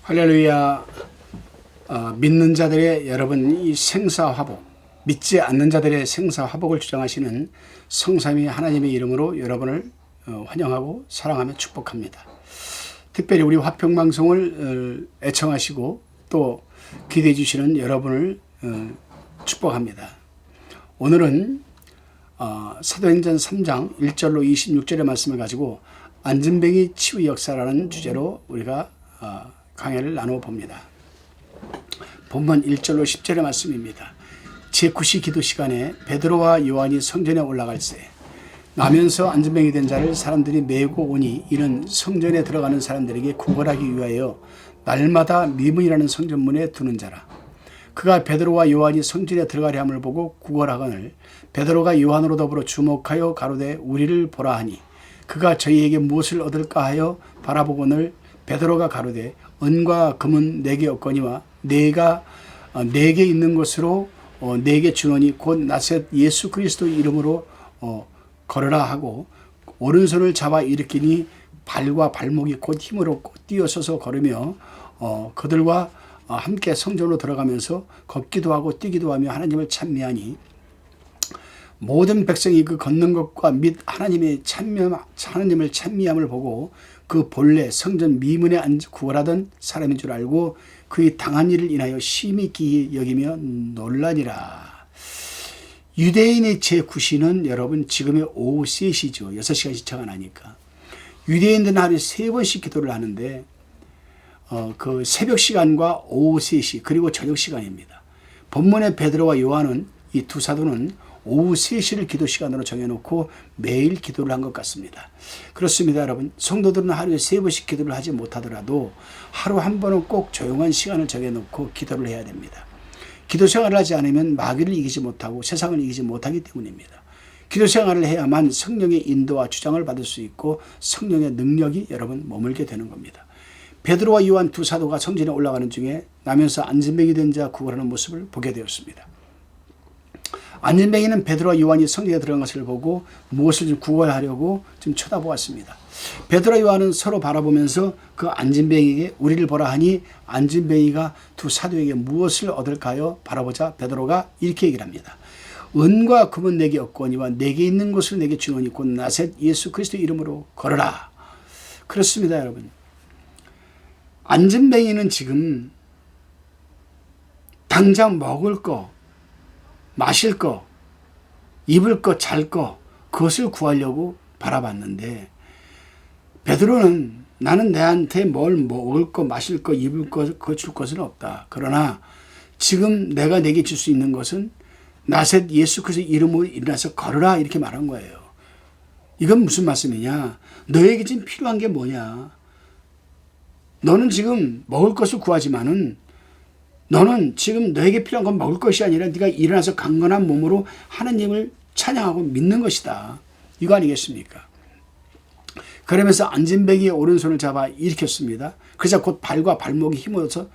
할렐루야. 믿는 자들의 여러분 이 생사화복, 믿지 않는 자들의 생사화복을 주장하시는 성삼위 하나님의 이름으로 여러분을 환영하고 사랑하며 축복합니다. 특별히 우리 화평방송을 애청하시고 또 기대해 주시는 여러분을 축복합니다. 오늘은 사도행전 3장 1절로 26절의 말씀을 가지고 안진뱅이 치유 역사라는 주제로 우리가 강해를 나누어 봅니다. 본문 1절로 10절의 말씀입니다. 제9시 기도 시간에 베드로와 요한이 성전에 올라갈새 나면서 안진뱅이 된 자를 사람들이 메고 오니 이는 성전에 들어가는 사람들에게 구걸하기 위하여 날마다 미문이라는 성전문에 두는 자라. 그가 베드로와 요한이 성전에 들어가려 함을 보고 구걸하거늘 베드로가 요한으로 더불어 주목하여 가로되 우리를 보라 하니 그가 저희에게 무엇을 얻을까 하여 바라보거늘 베드로가 가로되 은과 금은 내게 없거니와 내가 내게 있는 것으로 내게 주노니 곧 나셋 예수 그리스도 이름으로 걸으라 하고 오른손을 잡아 일으키니 발과 발목이 곧 힘으로 뛰어서서 걸으며 그들과 함께 성전으로 들어가면서 걷기도 하고 뛰기도 하며 하나님을 찬미하니 모든 백성이 그 걷는 것과 및 하나님을 찬미함을 보고 그 본래 성전 미문에 앉아 구걸하던 사람인 줄 알고 그의 당한 일을 인하여 심히 기이 여기며 놀라니라. 유대인의 제9시는 여러분 지금의 오후 3시죠. 6시간씩 차가 나니까. 유대인들은 하루에 3번씩 기도를 하는데 그 새벽 시간과 오후 3시 그리고 저녁 시간입니다. 본문의 베드로와 요한은 이 두 사도는 오후 3시를 기도 시간으로 정해놓고 매일 기도를 한 것 같습니다. 그렇습니다, 여러분. 성도들은 하루에 3번씩 기도를 하지 못하더라도 하루 한 번은 꼭 조용한 시간을 정해놓고 기도를 해야 됩니다. 기도 생활을 하지 않으면 마귀를 이기지 못하고 세상을 이기지 못하기 때문입니다. 기도 생활을 해야만 성령의 인도와 주장을 받을 수 있고 성령의 능력이 여러분 머물게 되는 겁니다. 베드로와 요한 두 사도가 성전에 올라가는 중에 나면서 안진뱅이 된 자 구걸하는 모습을 보게 되었습니다. 안진뱅이는 베드로와 요한이 성전에 들어간 것을 보고 무엇을 좀 구걸하려고 좀 쳐다보았습니다. 베드로와 요한은 서로 바라보면서 그 안진뱅이에게 우리를 보라 하니 안진뱅이가 두 사도에게 무엇을 얻을까요? 바라보자 베드로가 이렇게 얘기를 합니다. 은과 금은 내게 없거니와 내게 있는 것을 내게 주노니 곧 나셋 예수 그리스도 이름으로 걸어라. 그렇습니다, 여러분. 안진뱅이는 지금 당장 먹을 거, 마실 거, 입을 거, 잘 거, 그것을 구하려고 바라봤는데 베드로는 나는 내한테 뭘 먹을 거, 마실 거, 입을 거, 그거 줄 것은 없다. 그러나 지금 내가 내게 줄 수 있는 것은 나셋 예수 그리스도 이름으로 일어나서 걸으라 이렇게 말한 거예요. 이건 무슨 말씀이냐? 너에게 지금 필요한 게 뭐냐? 너는 지금 먹을 것을 구하지만은 너는 지금 너에게 필요한 건 먹을 것이 아니라 네가 일어나서 강건한 몸으로 하나님을 찬양하고 믿는 것이다. 이거 아니겠습니까? 그러면서 안진뱅이의 오른손을 잡아 일으켰습니다. 그러자 곧 발과 발목이 힘어서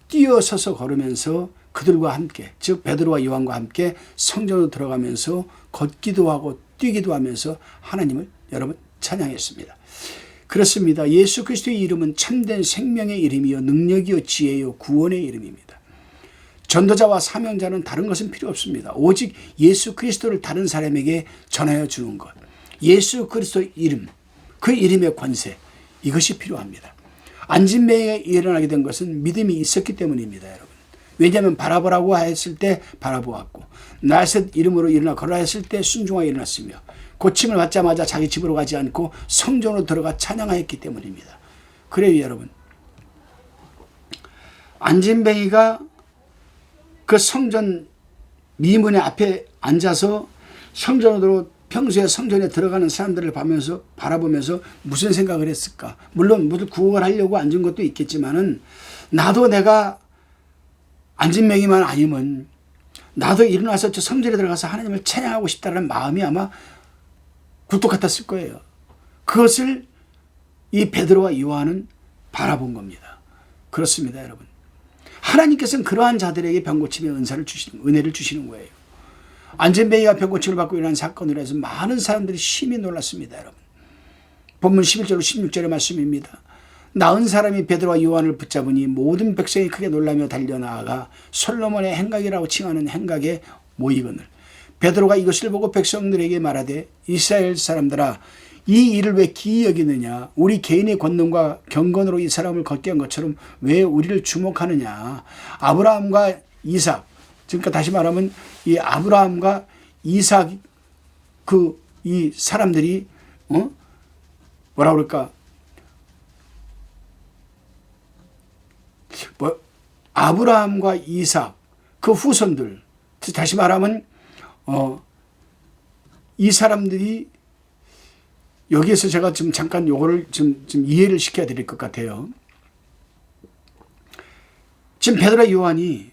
뛰어서서 걸으면서 그들과 함께 즉 베드로와 요한과 함께 성전으로 들어가면서 걷기도 하고 뛰기도 하면서 하나님을 여러분 찬양했습니다. 그렇습니다. 예수 그리스도의 이름은 참된 생명의 이름이요 능력이요 지혜요 구원의 이름입니다. 전도자와 사명자는 다른 것은 필요 없습니다. 오직 예수 그리스도를 다른 사람에게 전하여 주는 것. 예수 그리스도의 이름, 그 이름의 권세, 이것이 필요합니다. 안진뱅이가 일어나게 된 것은 믿음이 있었기 때문입니다, 여러분. 왜냐하면 바라보라고 했을 때 바라보았고 나셋 이름으로 일어나 걸어라 했을 때 순종하여 일어났으며 고침을 받자마자 자기 집으로 가지 않고 성전으로 들어가 찬양하였기 때문입니다. 그래요, 여러분. 안진뱅이가 그 성전 미문의 앞에 앉아서 성전으로 평소에 성전에 들어가는 사람들을 바라보면서 무슨 생각을 했을까? 물론 모두 구원을 하려고 앉은 것도 있겠지만은 나도 내가 안진뱅이만 아니면 나도 일어나서 저 성전에 들어가서 하나님을 찬양하고 싶다는 마음이 아마 굴뚝 같았을 거예요. 그것을 이 베드로와 요한은 바라본 겁니다. 그렇습니다, 여러분. 하나님께서는 그러한 자들에게 병고침의 은혜를 주시는 거예요. 안진뱅이가 병고침을 받고 일어난 사건으로 해서 많은 사람들이 심히 놀랐습니다, 여러분. 본문 11절 16절의 말씀입니다. 나은 사람이 베드로와 요한을 붙잡으니 모든 백성이 크게 놀라며 달려나아가 솔로몬의 행각이라고 칭하는 행각에 모이거늘 베드로가 이것을 보고 백성들에게 말하되 이스라엘 사람들아 이 일을 왜 기이 여기느냐 우리 개인의 권능과 경건으로 이 사람을 걷게 한 것처럼 왜 우리를 주목하느냐. 아브라함과 이삭, 그러니까 다시 말하면 이 아브라함과 이삭 이 사람들이 뭐라 그럴까 아브라함과 이삭 그 후손들, 다시 말하면 이 사람들이 여기에서 제가 지금 잠깐 요거를 좀 이해를 시켜야 될 것 같아요. 지금 베드로와 요한이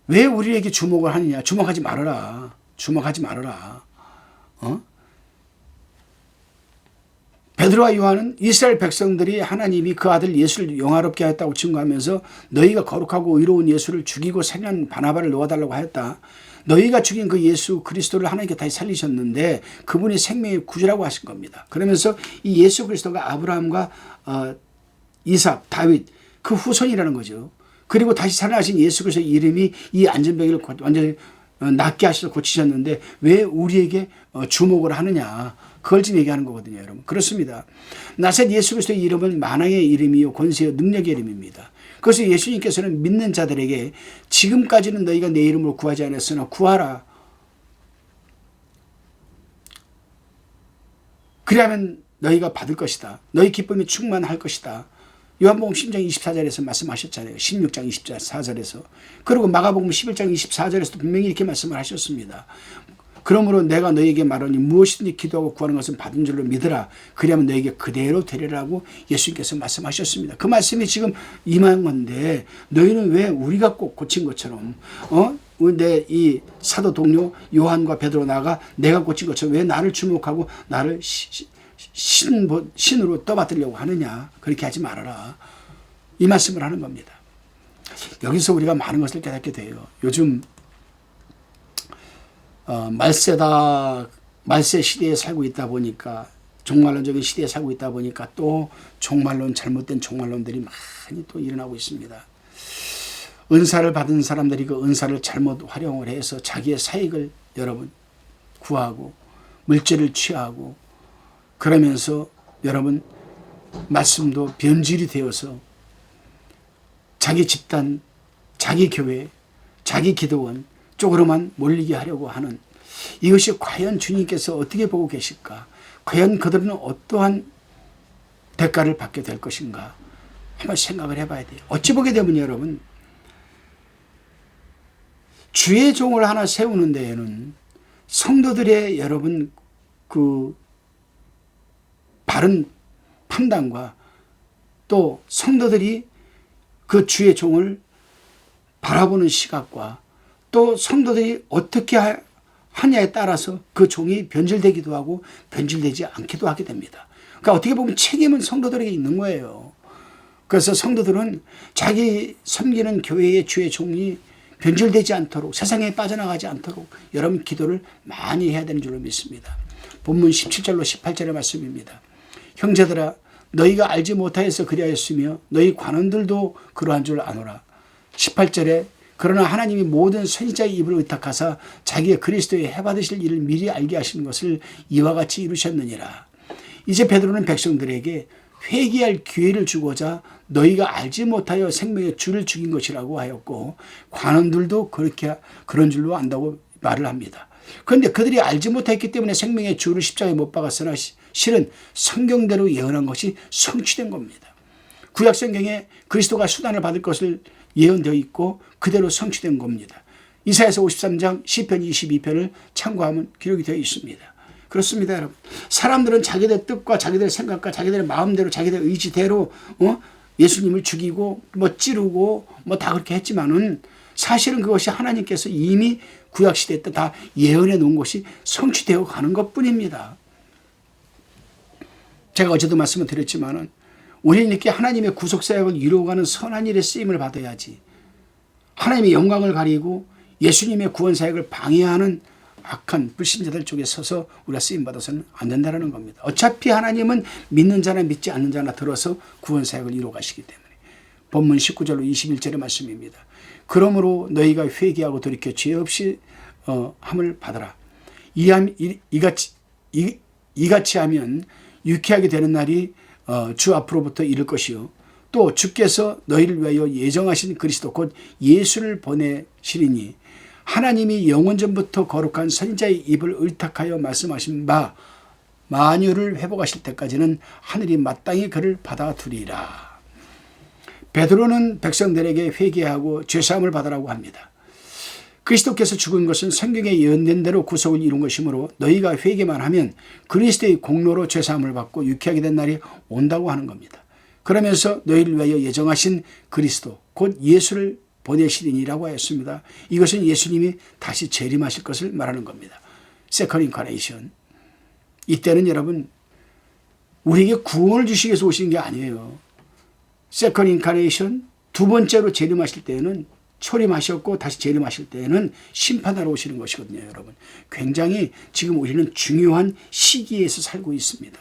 왜 우리에게 주목을 하느냐. 주목하지 말아라. 주목하지 말아라. 베드로와 요한은 이스라엘 백성들이 하나님이 그 아들 예수를 영화롭게 하였다고 증거하면서 너희가 거룩하고 의로운 예수를 죽이고 생한 바나바를 놓아달라고 하였다. 너희가 죽인 그 예수 그리스도를 하나님께 다시 살리셨는데 그분이 생명의 구주라고 하신 겁니다. 그러면서 이 예수 그리스도가 아브라함과 이삭, 다윗 그 후손이라는 거죠. 그리고 다시 살아나신 예수 그리스도의 이름이 이 안전병을 완전히 낫게 하셔서 고치셨는데 왜 우리에게 주목을 하느냐. 그걸 지금 얘기하는 거거든요, 여러분. 그렇습니다. 나사렛 예수 그리스도의 이름은 만왕의 이름이요 권세요 능력의 이름입니다. 그래서 예수님께서는 믿는 자들에게 지금까지는 너희가 내 이름으로 구하지 않았으나 구하라. 그리하면 너희가 받을 것이다. 너희 기쁨이 충만할 것이다. 요한복음 10장 24절에서 말씀하셨잖아요. 16장 24절에서. 그리고 마가복음 11장 24절에서도 분명히 이렇게 말씀을 하셨습니다. 그러므로 내가 너희에게 말하니 무엇이든지 기도하고 구하는 것은 받은 줄로 믿으라. 그리하면 너희에게 그대로 되리라고 예수님께서 말씀하셨습니다. 그 말씀이 지금 임한 건데 너희는 왜 우리가 꼭 고친 것처럼 내 이 사도 동료 요한과 베드로 나가 내가 고친 것처럼 왜 나를 주목하고 나를 신으로 떠받들려고 하느냐. 그렇게 하지 말아라. 이 말씀을 하는 겁니다. 여기서 우리가 많은 것을 깨닫게 돼요. 요즘 말세 시대에 살고 있다 보니까 종말론적인 시대에 살고 있다 보니까 또 종말론 잘못된 종말론들이 많이 또 일어나고 있습니다. 은사를 받은 사람들이 그 은사를 잘못 활용을 해서 자기의 사익을 여러분 구하고 물질을 취하고 그러면서 여러분 말씀도 변질이 되어서 자기 집단, 자기 교회, 자기 기도원 쪽으로만 몰리게 하려고 하는 이것이 과연 주님께서 어떻게 보고 계실까? 과연 그들은 어떠한 대가를 받게 될 것인가? 한번 생각을 해봐야 돼요. 어찌 보게 되면 여러분 주의 종을 하나 세우는 데에는 성도들의 여러분 그 바른 판단과 또 성도들이 그 주의 종을 바라보는 시각과 또 성도들이 어떻게 하냐에 따라서 그 종이 변질되기도 하고 변질되지 않기도 하게 됩니다. 그러니까 어떻게 보면 책임은 성도들에게 있는 거예요. 그래서 성도들은 자기 섬기는 교회의 주의 종이 변질되지 않도록 세상에 빠져나가지 않도록 여러분 기도를 많이 해야 되는 줄로 믿습니다. 본문 17절로 18절의 말씀입니다. 형제들아 너희가 알지 못하여서 그리하였으며 너희 관원들도 그러한 줄 아노라. 18절에 그러나 하나님이 모든 선지자의 입을 의탁하사 자기의 그리스도의 해받으실 일을 미리 알게 하시는 것을 이와 같이 이루셨느니라. 이제 베드로는 백성들에게 회개할 기회를 주고자 너희가 알지 못하여 생명의 주를 죽인 것이라고 하였고 관원들도 그런 줄로 안다고 말을 합니다. 그런데 그들이 알지 못했기 때문에 생명의 주를 십자가에 못 박았으나 실은 성경대로 예언한 것이 성취된 겁니다. 구약 성경에 그리스도가 수단을 받을 것을 예언되어 있고 그대로 성취된 겁니다. 이사야서 53장 시편 22편을 참고하면 기록이 되어 있습니다. 그렇습니다, 여러분. 사람들은 자기들 뜻과 자기들 생각과 자기들의 마음대로 자기들 의지대로 예수님을 죽이고 찌르고 다 그렇게 했지만은 사실은 그것이 하나님께서 이미 구약시대 때 다 예언해 놓은 것이 성취되어 가는 것뿐입니다. 제가 어제도 말씀을 드렸지만은 우리는 이렇게 하나님의 구속사역을 이루어가는 선한 일에 쓰임을 받아야지 하나님의 영광을 가리고 예수님의 구원사역을 방해하는 악한 불신자들 쪽에 서서 우리가 쓰임받아서는 안 된다는 겁니다. 어차피 하나님은 믿는 자나 믿지 않는 자나 들어서 구원 사역을 이루어 가시기 때문에. 본문 19절로 21절의 말씀입니다. 그러므로 너희가 회개하고 돌이켜 죄 없이 함을 받아라. 이같이 하면 유쾌하게 되는 날이 주 앞으로부터 이를 것이요. 또 주께서 너희를 위하여 예정하신 그리스도 곧 예수를 보내시리니 하나님이 영원전부터 거룩한 선지자의 입을 의탁하여 말씀하신 바 만유를 회복하실 때까지는 하늘이 마땅히 그를 받아두리라. 베드로는 백성들에게 회개하고 죄사함을 받으라고 합니다. 그리스도께서 죽은 것은 성경에 예언된 대로 구속을 이룬 것이므로 너희가 회개만 하면 그리스도의 공로로 죄사함을 받고 유쾌하게 된 날이 온다고 하는 겁니다. 그러면서 너희를 위하여 예정하신 그리스도 곧 예수를 보내시리니라고 하였습니다. 이것은 예수님이 다시 재림하실 것을 말하는 겁니다. 세컨 인카네이션. 이때는 여러분 우리에게 구원을 주시기 위해서 오신 게 아니에요. 세컨 인카네이션 두 번째로 재림하실 때에는 초림하셨고 다시 재림하실 때에는 심판하러 오시는 것이거든요. 여러분 굉장히 지금 우리는 중요한 시기에서 살고 있습니다.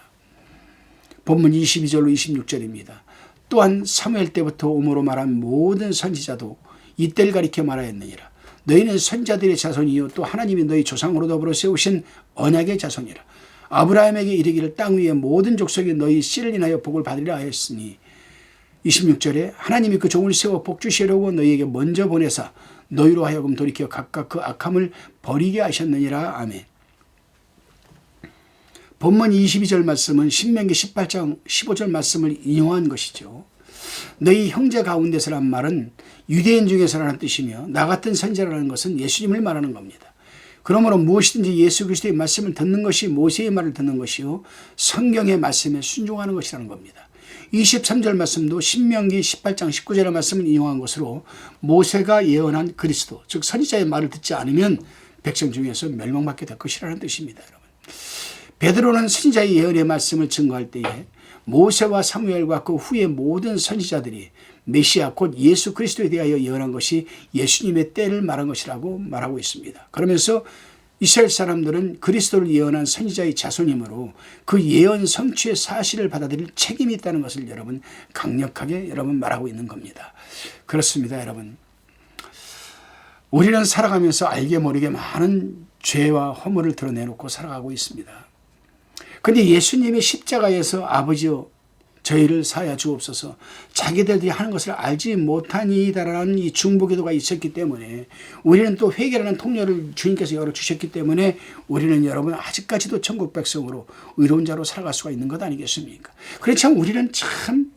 본문 22절로 26절입니다. 또한 사무엘 때부터 오므로 말한 모든 선지자도 이때를 가리켜 말하였느니라. 너희는 선지자들의 자손이요 또 하나님이 너희 조상으로 더불어 세우신 언약의 자손이라. 아브라함에게 이르기를 땅 위의 모든 족속이 너희 씨를 인하여 복을 받으리라 하였으니 26절에 하나님이 그 종을 세워 복주시려고 너희에게 먼저 보내사 너희로 하여금 돌이켜 각각 그 악함을 버리게 하셨느니라. 아멘. 본문 22절 말씀은 신명기 18장 15절 말씀을 인용한 것이죠. 너희 형제 가운데서란 말은 유대인 중에서라는 뜻이며 나 같은 선지자라는 것은 예수님을 말하는 겁니다. 그러므로 무엇이든지 예수 그리스도의 말씀을 듣는 것이 모세의 말을 듣는 것이요 성경의 말씀에 순종하는 것이라는 겁니다. 23절 말씀도 신명기 18장 19절의 말씀을 인용한 것으로 모세가 예언한 그리스도 즉 선지자의 말을 듣지 않으면 백성 중에서 멸망받게 될 것이라는 뜻입니다. 여러분. 베드로는 선지자의 예언의 말씀을 증거할 때에 모세와 사무엘과 그 후의 모든 선지자들이 메시아 곧 예수 그리스도에 대하여 예언한 것이 예수님의 때를 말한 것이라고 말하고 있습니다. 그러면서 이스라엘 사람들은 그리스도를 예언한 선지자의 자손이므로 그 예언 성취의 사실을 받아들일 책임이 있다는 것을 여러분 강력하게 여러분 말하고 있는 겁니다. 그렇습니다. 여러분. 우리는 살아가면서 알게 모르게 많은 죄와 허물을 드러내놓고 살아가고 있습니다. 그런데 예수님이 십자가에서 아버지여 저희를 사하여 주옵소서 자기들이 하는 것을 알지 못하니이다라는 이 중보기도가 있었기 때문에 우리는 또 회개라는 통로를 주님께서 열어주셨기 때문에 우리는 여러분 아직까지도 천국 백성으로 의로운 자로 살아갈 수가 있는 것 아니겠습니까? 그래서 참 우리는 참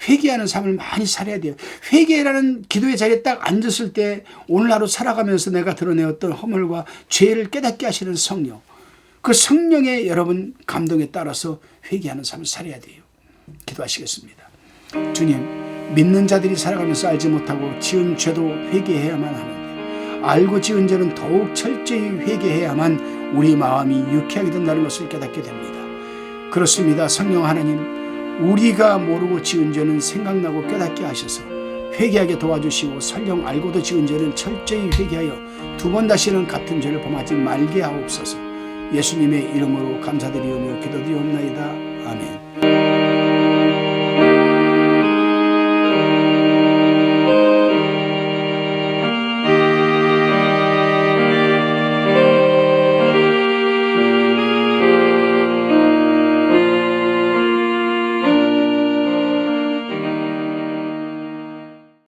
회개하는 삶을 많이 살아야 돼요. 회개라는 기도의 자리에 딱 앉았을 때 오늘 하루 살아가면서 내가 드러내었던 허물과 죄를 깨닫게 하시는 성령 그 성령의 여러분 감동에 따라서 회개하는 삶을 살아야 돼요. 기도하시겠습니다. 주님, 믿는 자들이 살아가면서 알지 못하고 지은 죄도 회개해야만 하는데 알고 지은 죄는 더욱 철저히 회개해야만 우리 마음이 유쾌하게 된다는 것을 깨닫게 됩니다. 그렇습니다. 성령 하나님, 우리가 모르고 지은 죄는 생각나고 깨닫게 하셔서 회개하게 도와주시고 설령 알고도 지은 죄는 철저히 회개하여 두 번 다시는 같은 죄를 범하지 말게 하옵소서. 예수님의 이름으로 감사드리오며 기도드리옵나이다. 아멘.